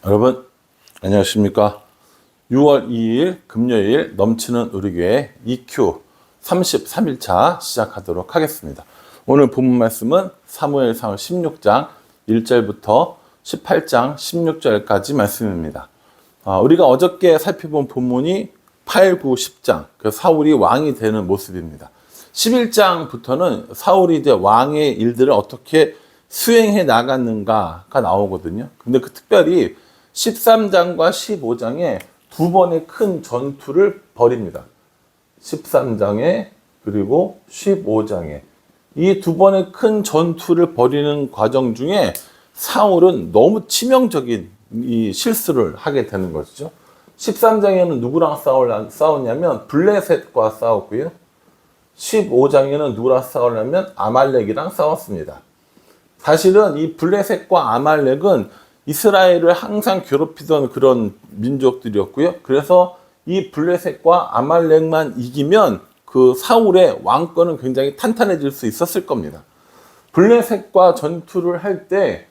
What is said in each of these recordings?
여러분 안녕하십니까. 6월 2일 금요일 넘치는 우리 교회 EQ 33일차 시작하도록 하겠습니다. 오늘 본문 말씀은 사무엘상 16장 1절부터 18장 16절까지 말씀입니다. 우리가 어저께 살펴본 본문이 8, 9, 10장 그 사울이 왕이 되는 모습입니다. 11장부터는 사울이 이제 왕의 일들을 어떻게 수행해 나갔는가가 나오거든요. 근데 그 특별히 13장과 15장에 두 번의 큰 전투를 벌입니다. 13장에 그리고 15장에 이 두 번의 큰 전투를 벌이는 과정 중에 사울은 너무 치명적인 이 실수를 하게 되는 것이죠. 13장에는 누구랑 싸웠냐면 블레셋과 싸웠고요. 15장에는 누구랑 싸우냐면 아말렉이랑 싸웠습니다. 사실은 이 블레셋과 아말렉은 이스라엘을 항상 괴롭히던 그런 민족들이었고요. 그래서 이 블레셋과 아말렉만 이기면 그 사울의 왕권은 굉장히 탄탄해질 수 있었을 겁니다. 블레셋과 전투를 할 때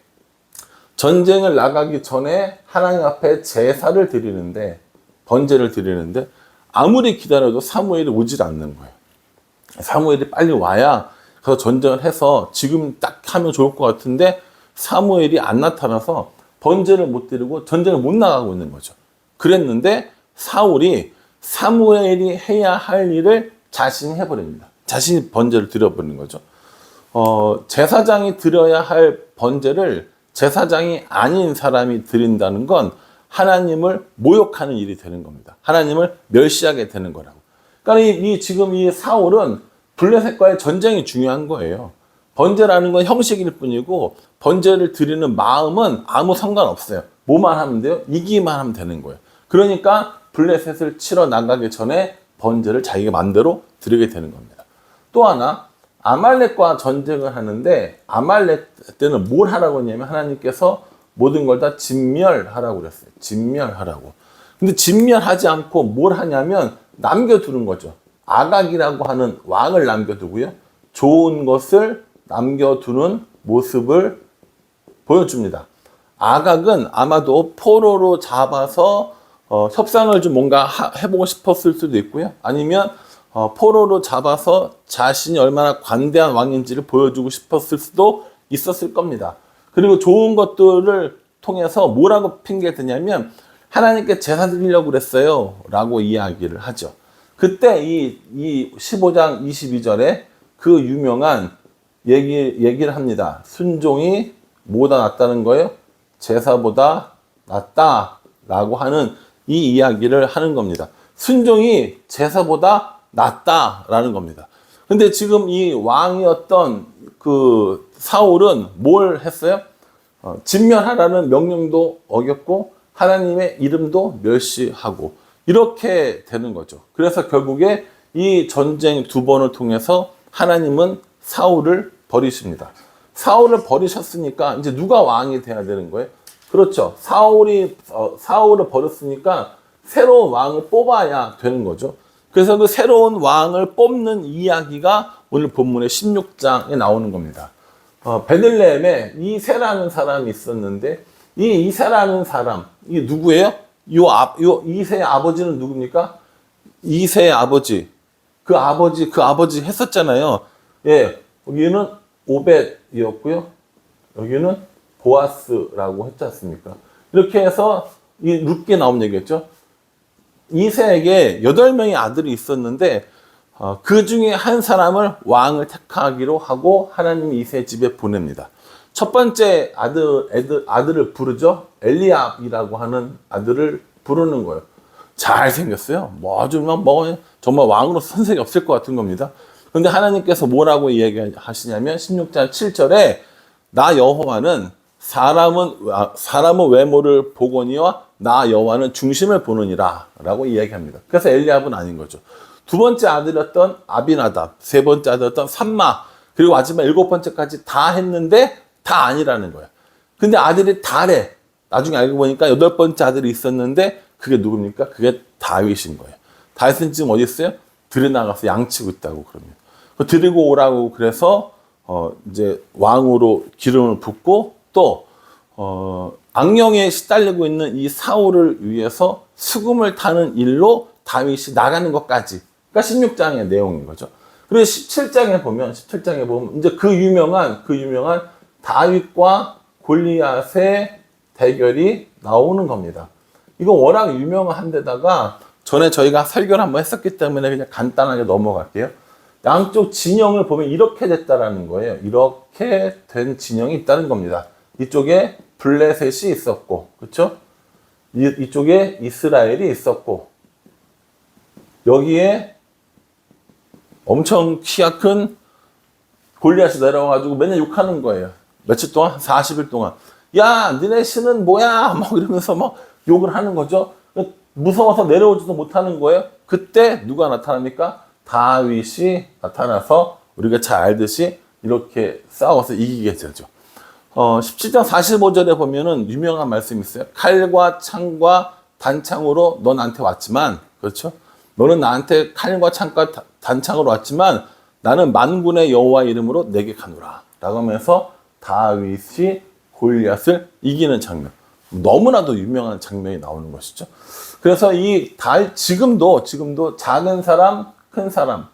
전쟁을 나가기 전에 하나님 앞에 제사를 드리는데, 번제를 드리는데 아무리 기다려도 사무엘이 오질 않는 거예요. 사무엘이 빨리 와야 가서 전쟁을 해서 지금 딱 하면 좋을 것 같은데 사무엘이 안 나타나서 번제를 못 드리고 전쟁을 못 나가고 있는 거죠. 그랬는데 사울이 사무엘이 해야 할 일을 자신이 해버립니다. 자신이 번제를 드려버리는 거죠. 제사장이 드려야 할 번제를 제사장이 아닌 사람이 드린다는 건 하나님을 모욕하는 일이 되는 겁니다. 하나님을 멸시하게 되는 거라고. 그러니까 지금 이 사울은 블레셋과의 전쟁이 중요한 거예요. 번제라는 건 형식일 뿐이고 번제를 드리는 마음은 아무 상관없어요. 뭐만 하면 돼요? 이기만 하면 되는 거예요. 그러니까 블레셋을 치러 나가기 전에 번제를 자기가 마음대로 드리게 되는 겁니다. 또 하나, 아말렉과 전쟁을 하는데 아말렉 때는 뭘 하라고 했냐면 하나님께서 모든 걸 다 진멸하라고 그랬어요. 진멸하라고. 근데 진멸하지 않고 뭘 하냐면 남겨두는 거죠. 아각이라고 하는 왕을 남겨두고요. 좋은 것을 남겨두는 모습을 보여줍니다. 아각은 아마도 포로로 잡아서 협상을 좀 뭔가 해보고 싶었을 수도 있고요. 아니면 포로로 잡아서 자신이 얼마나 관대한 왕인지를 보여주고 싶었을 수도 있었을 겁니다. 그리고 좋은 것들을 통해서 뭐라고 핑계 대냐면 하나님께 제사 드리려고 그랬어요 라고 이야기를 하죠. 그때 이 15장 22절에 그 유명한 얘기를 합니다. 순종이 뭐보다 낫다는 거예요? 제사보다 낫다라고 하는 이 이야기를 하는 겁니다. 순종이 제사보다 낫다라는 겁니다. 근데 지금 이 왕이었던 그 사울은 뭘 했어요? 진멸하라는 명령도 어겼고 하나님의 이름도 멸시하고 이렇게 되는 거죠. 그래서 결국에 이 전쟁 두 번을 통해서 하나님은 사울을 버리십니다. 사울을 버리셨으니까 이제 누가 왕이 돼야 되는 거예요? 그렇죠. 사울을 버렸으니까 새로운 왕을 뽑아야 되는 거죠. 그래서 그 새로운 왕을 뽑는 이야기가 오늘 본문의 16장에 나오는 겁니다. 베들레헴에 이새라는 사람이 있었는데 이 이새라는 사람, 이게 누구예요? 이새의 아버지는 누굽니까? 이새의 아버지. 그 아버지 했었잖아요. 예, 여기는 오벳이었고요. 여기는 보아스라고 했지 않습니까? 이렇게 해서 이 룻게 나온 얘기였죠. 이새에게 8명의 아들이 있었는데 그 중에 한 사람을 왕을 택하기로 하고 하나님이 이새 집에 보냅니다. 첫 번째 아들을 부르죠. 엘리압이라고 하는 아들을 부르는 거예요. 잘생겼어요. 정말 왕으로 선색이 없을 것 같은 겁니다. 그런데 하나님께서 뭐라고 이야기하시냐면 16장 7절에 나 여호와는 사람은 외모를 보거니와 나 여호와는 중심을 보느니라 라고 이야기합니다. 그래서 엘리압은 아닌 거죠. 두 번째 아들이었던 아비나답, 세 번째 아들이었던 삼마, 그리고 마지막 7번째까지 다 했는데 다 아니라는 거예요. 근데 아들이 다래. 나중에 알고 보니까 8번째 아들이 있었는데 그게 누굽니까? 그게 다윗인 거예요. 다윗은 지금 어디 있어요? 들에 나가서 양치고 있다고 그럽니다. 드리고 오라고 그래서 이제 왕으로 기름을 붓고 또 악령에 시달리고 있는 이 사울을 위해서 수금을 타는 일로 다윗이 나가는 것까지. 그러니까 16장의 내용인 거죠. 그리고 17장에 보면 이제 그 유명한 다윗과 골리앗의 대결이 나오는 겁니다. 이거 워낙 유명한 데다가 전에 저희가 설교를 한번 했었기 때문에 그냥 간단하게 넘어갈게요. 양쪽 진영을 보면 이렇게 됐다라는 거예요. 이렇게 된 진영이 있다는 겁니다. 이쪽에 블레셋이 있었고, 그렇죠? 이쪽에 이스라엘이 있었고, 여기에 엄청 키가 큰 골리앗이 내려와가지고 맨날 욕하는 거예요. 며칠 동안? 40일 동안. 야, 너네 신은 뭐야? 막 이러면서 막 욕을 하는 거죠. 무서워서 내려오지도 못하는 거예요. 그때 누가 나타납니까? 다윗이 나타나서 우리가 잘 알듯이 이렇게 싸워서 이기게 되죠. 17장 45절에 보면은 유명한 말씀이 있어요. 칼과 창과 단창으로 너 나한테 왔지만, 그렇죠? 너는 나한테 칼과 창과 단창으로 왔지만 나는 만군의 여호와 이름으로 내게 가노라 라고 하면서 다윗이 골리앗을 이기는 장면. 너무나도 유명한 장면이 나오는 것이죠. 그래서 이 다윗 지금도 작은 사람, 큰 사람,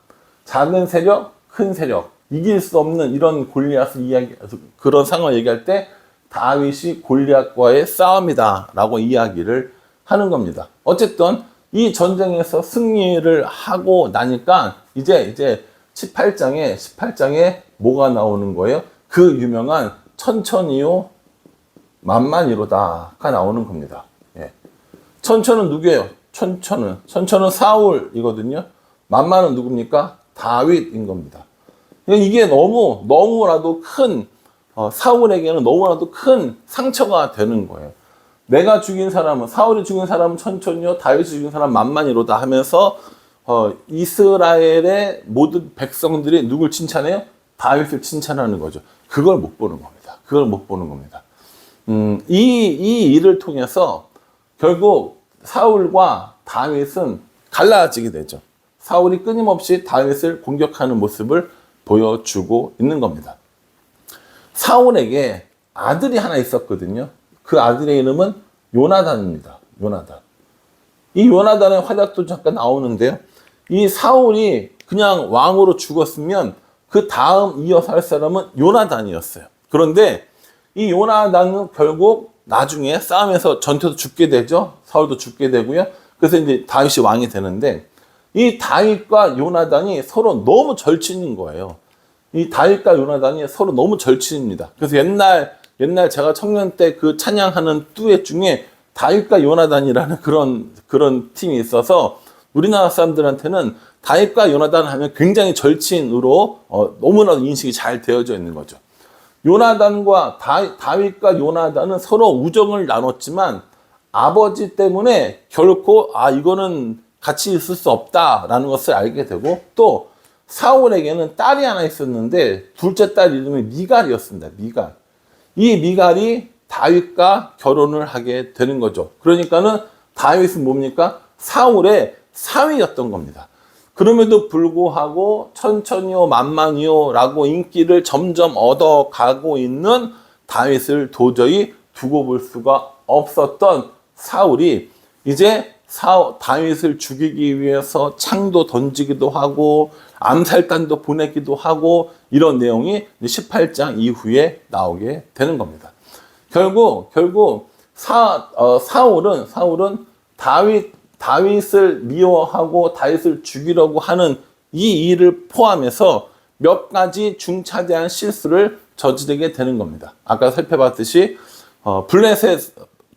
작은 세력, 큰 세력, 이길 수 없는 이런 골리앗을 그런 상황을 얘기할 때 다윗이 골리앗과의 싸움이다라고 이야기를 하는 겁니다. 어쨌든 이 전쟁에서 승리를 하고 나니까 이제 18장에 뭐가 나오는 거예요? 그 유명한 천천히요 만만이로다가 나오는 겁니다. 예. 천천은 누구예요? 천천은 사울이거든요. 만만은 누굽니까? 다윗인 겁니다. 이게 너무나도 큰 사울에게는 너무나도 큰 상처가 되는 거예요. 내가 죽인 사람은 사울이 죽인 사람은 천천히요, 다윗이 죽인 사람은 만만이로다 하면서 이스라엘의 모든 백성들이 누굴 칭찬해요? 다윗을 칭찬하는 거죠. 그걸 못 보는 겁니다. 이 일을 통해서 결국 사울과 다윗은 갈라지게 되죠. 사울이 끊임없이 다윗을 공격하는 모습을 보여주고 있는 겁니다. 사울에게 아들이 하나 있었거든요. 그 아들의 이름은 요나단입니다. 이 요나단의 활약도 잠깐 나오는데요. 이 사울이 그냥 왕으로 죽었으면 그 다음 이어서 할 사람은 요나단이었어요. 그런데 이 요나단은 결국 나중에 싸움에서 전투에서 죽게 되죠. 사울도 죽게 되고요. 그래서 이제 다윗이 왕이 되는데 이 다윗과 요나단이 서로 너무 절친인 거예요. 이 다윗과 요나단이 서로 너무 절친입니다. 그래서 옛날 제가 청년 때 그 찬양하는 듀엣 중에 다윗과 요나단이라는 그런 팀이 있어서 우리나라 사람들한테는 다윗과 요나단 하면 굉장히 절친으로 너무나도 인식이 잘 되어져 있는 거죠. 다윗과 요나단은 서로 우정을 나눴지만 아버지 때문에 결코 이거는 같이 있을 수 없다라는 것을 알게 되고, 또 사울에게는 딸이 하나 있었는데 둘째 딸 이름이 미갈이었습니다. 이 미갈이 다윗과 결혼을 하게 되는 거죠. 그러니까는 다윗은 뭡니까? 사울의 사위였던 겁니다. 그럼에도 불구하고 천천히요 만만히요 라고 인기를 점점 얻어가고 있는 다윗을 도저히 두고 볼 수가 없었던 사울이 이제 다윗을 죽이기 위해서 창도 던지기도 하고 암살단도 보내기도 하고 이런 내용이 18장 이후에 나오게 되는 겁니다. 결국 사울은 다윗을 미워하고 다윗을 죽이려고 하는 이 일을 포함해서 몇 가지 중차대한 실수를 저지르게 되는 겁니다. 아까 살펴봤듯이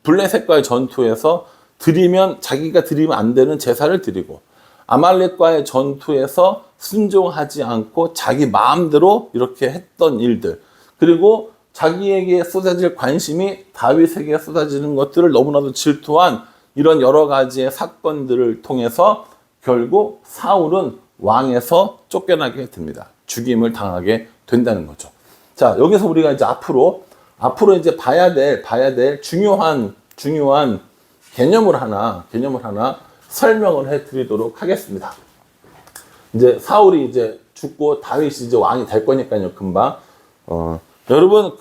블레셋과의 전투에서 자기가 드리면 안 되는 제사를 드리고, 아말렉과의 전투에서 순종하지 않고 자기 마음대로 이렇게 했던 일들, 그리고 자기에게 쏟아질 관심이 다윗에게 쏟아지는 것들을 너무나도 질투한 이런 여러 가지의 사건들을 통해서 결국 사울은 왕에서 쫓겨나게 됩니다. 죽임을 당하게 된다는 거죠. 자, 여기서 우리가 이제 앞으로 이제 봐야 될 중요한 개념을 하나 설명을 해 드리도록 하겠습니다. 이제 사울이 이제 죽고 다윗이 이제 왕이 될 거니까요, 금방. 여러분,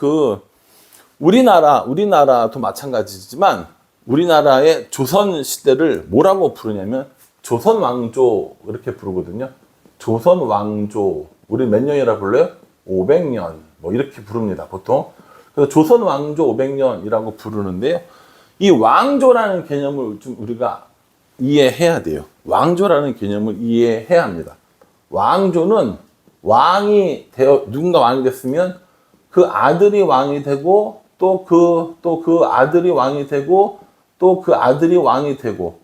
우리나라도 마찬가지지만 우리나라의 조선 시대를 뭐라고 부르냐면 조선 왕조 이렇게 부르거든요. 조선 왕조. 우리 몇 년이라 불러요? 500년. 뭐 이렇게 부릅니다, 보통. 그래서 조선 왕조 500년이라고 부르는데요. 이 왕조라는 개념을 좀 우리가 이해해야 돼요. 왕조라는 개념을 이해해야 합니다. 왕조는 누군가 왕이 됐으면 그 아들이 왕이 되고 또 그 아들이 왕이 되고 또 그 아들이 왕이 되고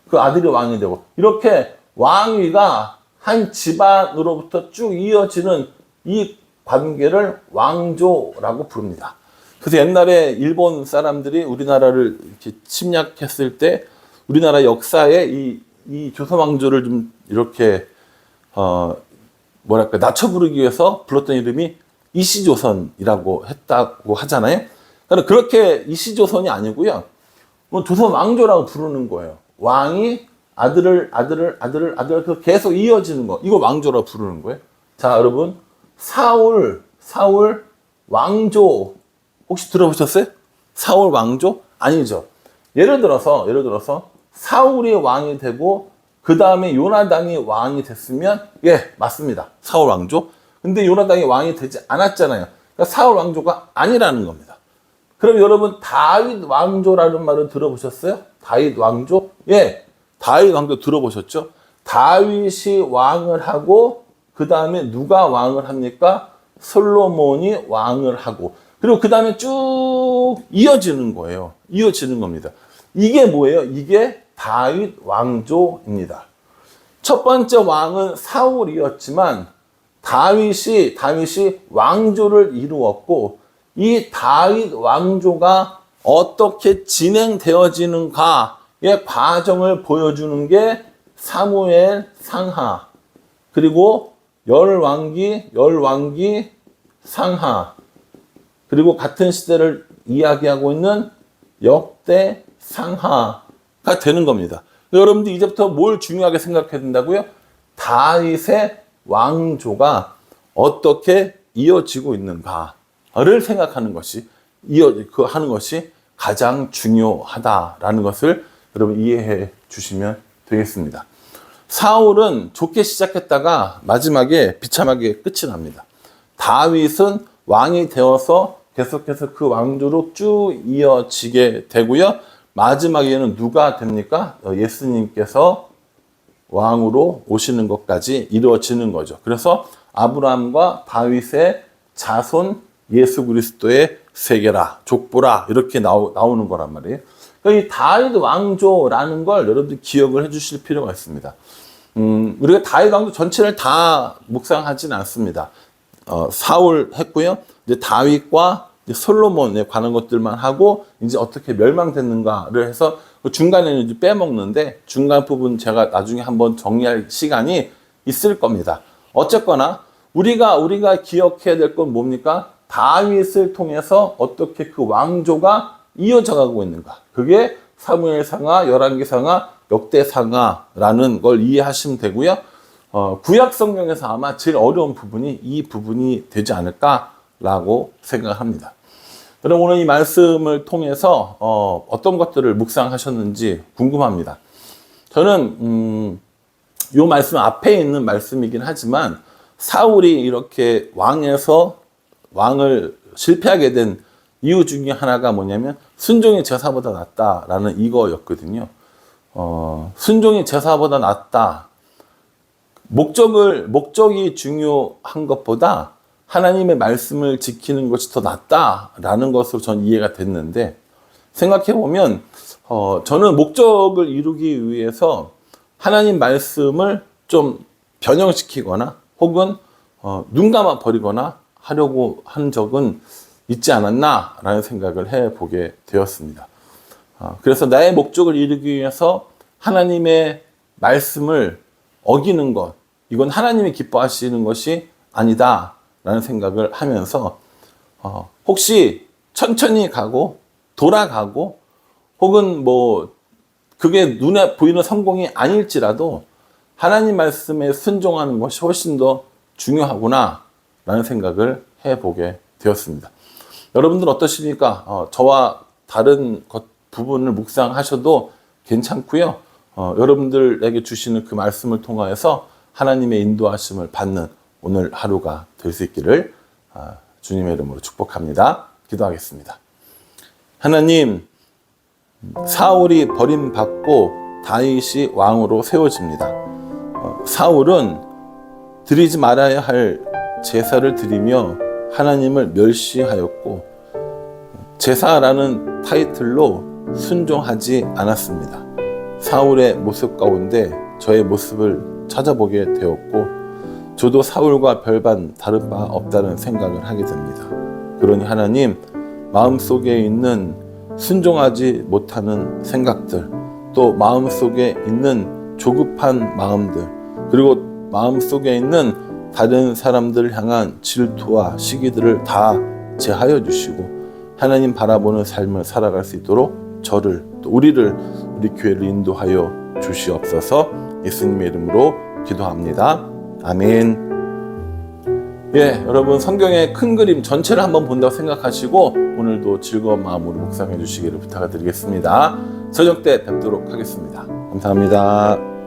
그 아들이 왕이 되고 이렇게 왕위가 한 집안으로부터 쭉 이어지는 이 관계를 왕조라고 부릅니다. 그래서 옛날에 일본 사람들이 우리나라를 이렇게 침략했을 때 우리나라 역사에 이 조선 왕조를 좀 이렇게 낮춰 부르기 위해서 불렀던 이름이 이시조선이라고 했다고 하잖아요. 그러니까 그렇게 이시조선이 아니고요. 뭐 조선 왕조라고 부르는 거예요. 왕이 아들을 계속 이어지는 거. 이거 왕조라고 부르는 거예요. 자, 여러분. 사울 왕조 혹시 들어보셨어요? 사울 왕조? 아니죠. 예를 들어서 사울이 왕이 되고 그 다음에 요나단이 왕이 됐으면 예, 맞습니다. 사울 왕조. 근데 요나단이 왕이 되지 않았잖아요. 그러니까 사울 왕조가 아니라는 겁니다. 그럼 여러분 다윗 왕조라는 말을 들어보셨어요? 다윗 왕조? 예, 다윗 왕조 들어보셨죠? 다윗이 왕을 하고 그 다음에 누가 왕을 합니까? 솔로몬이 왕을 하고 그리고 그 다음에 쭉 이어지는 거예요. 이어지는 겁니다. 이게 뭐예요? 이게 다윗 왕조입니다. 첫 번째 왕은 사울이었지만 다윗이 왕조를 이루었고 이 다윗 왕조가 어떻게 진행되어지는가의 과정을 보여주는 게 사무엘 상하 그리고 열왕기 상하 그리고 같은 시대를 이야기하고 있는 역대 상하가 되는 겁니다. 여러분들 이제부터 뭘 중요하게 생각해야 된다고요? 다윗의 왕조가 어떻게 이어지고 있는가를 생각하는 것이 하는 것이 가장 중요하다라는 것을 여러분 이해해 주시면 되겠습니다. 사울은 좋게 시작했다가 마지막에 비참하게 끝이 납니다. 다윗은 왕이 되어서 계속해서 그 왕조로 쭉 이어지게 되고요. 마지막에는 누가 됩니까? 예수님께서 왕으로 오시는 것까지 이루어지는 거죠. 그래서 아브라함과 다윗의 자손 예수 그리스도의 세계라, 족보라 이렇게 나오는 거란 말이에요. 그러니까 이 다윗 왕조라는 걸 여러분들 기억을 해주실 필요가 있습니다. 우리가 다윗 왕조 전체를 다 묵상하지는 않습니다. 사울 했고요. 이제 다윗과 이제 솔로몬에 관한 것들만 하고 이제 어떻게 멸망됐는가를 해서 그 중간에는 이제 빼먹는데 중간 부분 제가 나중에 한번 정리할 시간이 있을 겁니다. 어쨌거나 우리가 기억해야 될 건 뭡니까? 다윗을 통해서 어떻게 그 왕조가 이어져 가고 있는가. 그게 사무엘상하, 열왕기상하, 역대상하라는 걸 이해하시면 되고요. 구약 성경에서 아마 제일 어려운 부분이 이 부분이 되지 않을까라고 생각합니다. 여러분 오늘 이 말씀을 통해서 어떤 것들을 묵상하셨는지 궁금합니다. 저는 이 말씀 앞에 있는 말씀이긴 하지만 사울이 이렇게 왕을 실패하게 된 이유 중에 하나가 뭐냐면 순종이 제사보다 낫다라는 이거였거든요. 순종이 제사보다 낫다. 목적이 중요한 것보다 하나님의 말씀을 지키는 것이 더 낫다라는 것으로 전 이해가 됐는데 생각해보면 저는 목적을 이루기 위해서 하나님 말씀을 좀 변형시키거나 혹은 눈 감아 버리거나 하려고 한 적은 있지 않았나라는 생각을 해보게 되었습니다. 그래서 나의 목적을 이루기 위해서 하나님의 말씀을 어기는 것, 이건 하나님이 기뻐하시는 것이 아니다라는 생각을 하면서 혹시 천천히 가고 돌아가고 혹은 뭐 그게 눈에 보이는 성공이 아닐지라도 하나님 말씀에 순종하는 것이 훨씬 더 중요하구나 라는 생각을 해보게 되었습니다. 여러분들 어떠십니까? 저와 다른 부분을 묵상하셔도 괜찮고요. 여러분들에게 주시는 그 말씀을 통하여서 하나님의 인도하심을 받는 오늘 하루가 될 수 있기를 주님의 이름으로 축복합니다. 기도하겠습니다. 하나님, 사울이 버림받고 다윗이 왕으로 세워집니다. 사울은 드리지 말아야 할 제사를 드리며 하나님을 멸시하였고 제사라는 타이틀로 순종하지 않았습니다. 사울의 모습 가운데 저의 모습을 찾아보게 되었고 저도 사울과 별반 다른 바 없다는 생각을 하게 됩니다. 그러니 하나님, 마음속에 있는 순종하지 못하는 생각들, 또 마음속에 있는 조급한 마음들, 그리고 마음속에 있는 다른 사람들을 향한 질투와 시기들을 다 제하여 주시고 하나님 바라보는 삶을 살아갈 수 있도록 저를, 또 우리를, 우리 교회를 인도하여 주시옵소서. 예수님의 이름으로 기도합니다. 아멘. 예, 여러분 성경의 큰 그림 전체를 한번 본다고 생각하시고 오늘도 즐거운 마음으로 묵상해 주시기를 부탁드리겠습니다. 저녁 때 뵙도록 하겠습니다. 감사합니다.